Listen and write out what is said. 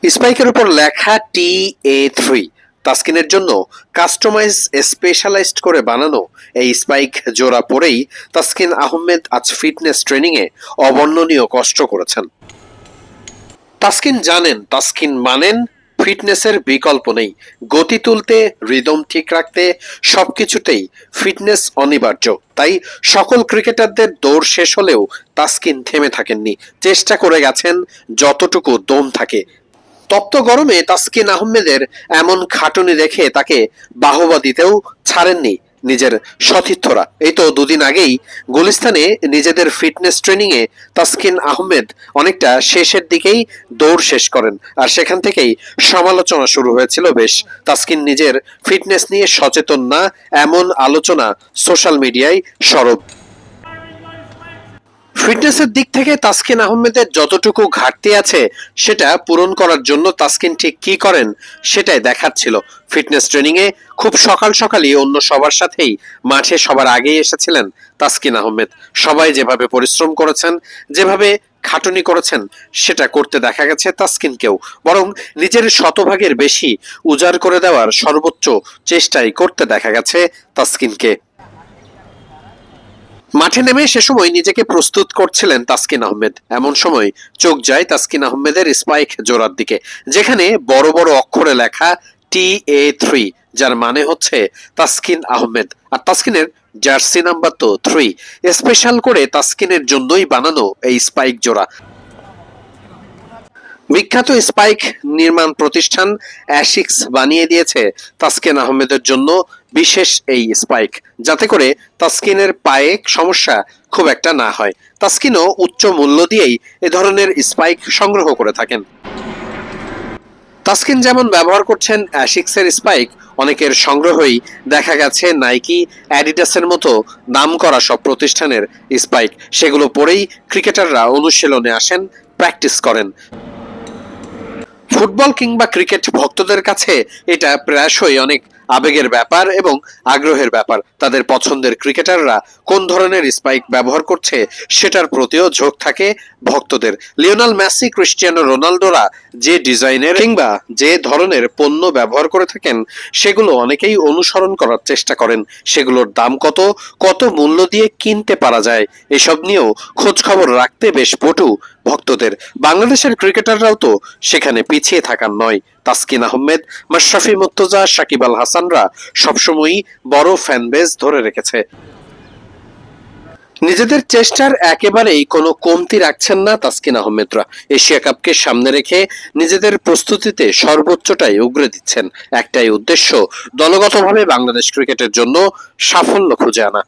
স্পাইকের উপর লেখা TA3 তাসকিনের জন্য কাস্টমাইজ স্পেশালাইজড করে বানানো এই স্পাইক জোড়া পরেই তাসকিন আহমেদ আজ ফিটনেস ট্রেনিংয়ে অবর্ণনীয় কষ্ট করেছেন। তাসকিন জানেন, তাসকিন মানেন ফিটনেসের বিকল্প নেই। গতি তুলতে, রিদম ঠিক রাখতে সবকিছুতেই ফিটনেস অনিবার্য। তাই সকল ক্রিকেটারদের দৌড় শেষ হলেও তাসকিন থেমে থাকেননি, চেষ্টা করে গেছেন যতটুকু দম থাকে। তপ্ত গরমে তাসকিন আহমেদের এমন খাটুনি দেখে তাকে বাহবা দিতেও ছাড়েননি নিজের সতীর্থরা। এই তো দুদিন আগেই গুলিস্তানে নিজেদের ফিটনেস ট্রেনিং এ তাসকিন আহমেদ অনেকটা শেষের দিকেই দৌড় শেষ করেন, আর সেখান থেকেই সমালোচনা শুরু হয়েছিল বেশ। তাসকিন নিজের ফিটনেস নিয়ে সচেতন না, এমন আলোচনা সোশ্যাল মিডিয়ায় সরব। ফিটনেসের দিক থেকে তাসকিন আহমেদের যতটুকু ঘাটতি আছে সেটা পূরণ করার জন্য তাসকিন ঠিক কি করেন সেটাই দেখাচ্ছিল। ফিটনেস ট্রেনিং এ খুব সকাল সকালই অন্য সবার সাথেই মাঠে সবার আগেই এসেছিলেন তাসকিন আহমেদ। সবাই যেভাবে পরিশ্রম করেছেন, যেভাবে খাটুনি করেছেন, সেটা করতে দেখা গেছে তাসকিনকেও। বরং নিজের শতভাগের বেশি উজাড় করে দেওয়ার সর্বোচ্চ চেষ্টাই করতে দেখা গেছে তাসকিনকে। মাঠে নেমে সে সময় নিজেকে প্রস্তুত করছিলেন তাসকিন আহমেদ। এমন সময় চোখ যায় তাসকিন আহমেদের স্পাইক জোড়ার দিকে, যেখানে বড় বড় অক্ষরে লেখা TA3, যার মানে হচ্ছে তাসকিন আহমেদ। আর তাসকিনের জার্সি নাম্বার তো 3। স্পেশাল করে তাসকিনের জন্যই বানানো এই স্পাইক জোড়া। বিখ্যাত স্পাইক নির্মাণ প্রতিষ্ঠান অ্যাশিক্স বানিয়ে দিয়েছে তাসকিন আহমেদের জন্য বিশেষ এই স্পাইক, যাতে করে তাসকিনের পায়ে সমস্যা খুব একটা না হয়। তাসকিনও উচ্চ মূল্য দিয়েই এ ধরনের স্পাইক সংগ্রহ করে থাকেন। তাসকিন যেমন ব্যবহার করছেন অ্যাশিক্সের স্পাইক, অনেকের সংগ্রহই দেখা গেছে নাইকি, অ্যাডিডাসের মতো নামকরা সব প্রতিষ্ঠানের স্পাইক। সেগুলো পরেই ক্রিকেটাররা অনুশীলনে আসেন, প্র্যাকটিস করেন। ফুটবল কিংবা ক্রিকেট ভক্তদের কাছে এটা প্রায়শই অনেক আবেগের ব্যাপার এবং আগ্রহের ব্যাপার। তাদের পছন্দের ক্রিকেটাররা কোন ধরনের স্পাইক ব্যবহার করছে সেটার প্রতিও ঝোঁক থাকে ভক্তদের। লিওনেল মেসি, ক্রিস্টিয়ানো রোনালদোরা যে ডিজাইনের কিংবা যে ধরনের পণ্য ব্যবহার করে থাকেন সেগুলো অনেকেই অনুসরণ করার চেষ্টা করেন। সেগুলোর দাম কত, কত মূল্য দিয়ে কিনতে পারা যায়, এসব নিয়েও খোঁজ খবর রাখতে বেশ পটু ভক্তদের। বাংলাদেশের ক্রিকেটাররাও তো সেখানে পিছিয়ে থাকার নয়। তাসকিন আহমেদ, মাশরাফি মুর্তজা, সাকিব আল হাসানরা সবসময়ই বড় ফ্যান বেস ধরে রেখেছে। নিজেদের চেষ্টার একেবারেই কোনো কমতি রাখছেন না তাসকিন আহমেদরা। এশিয়া কাপকে সামনে রেখে নিজেদের প্রস্তুতিতে সর্বোচ্চটাই উগরে দিচ্ছেন। একটাই উদ্দেশ্য, দলগতভাবে বাংলাদেশ ক্রিকেটের জন্য সাফল্য খুঁজে আনা।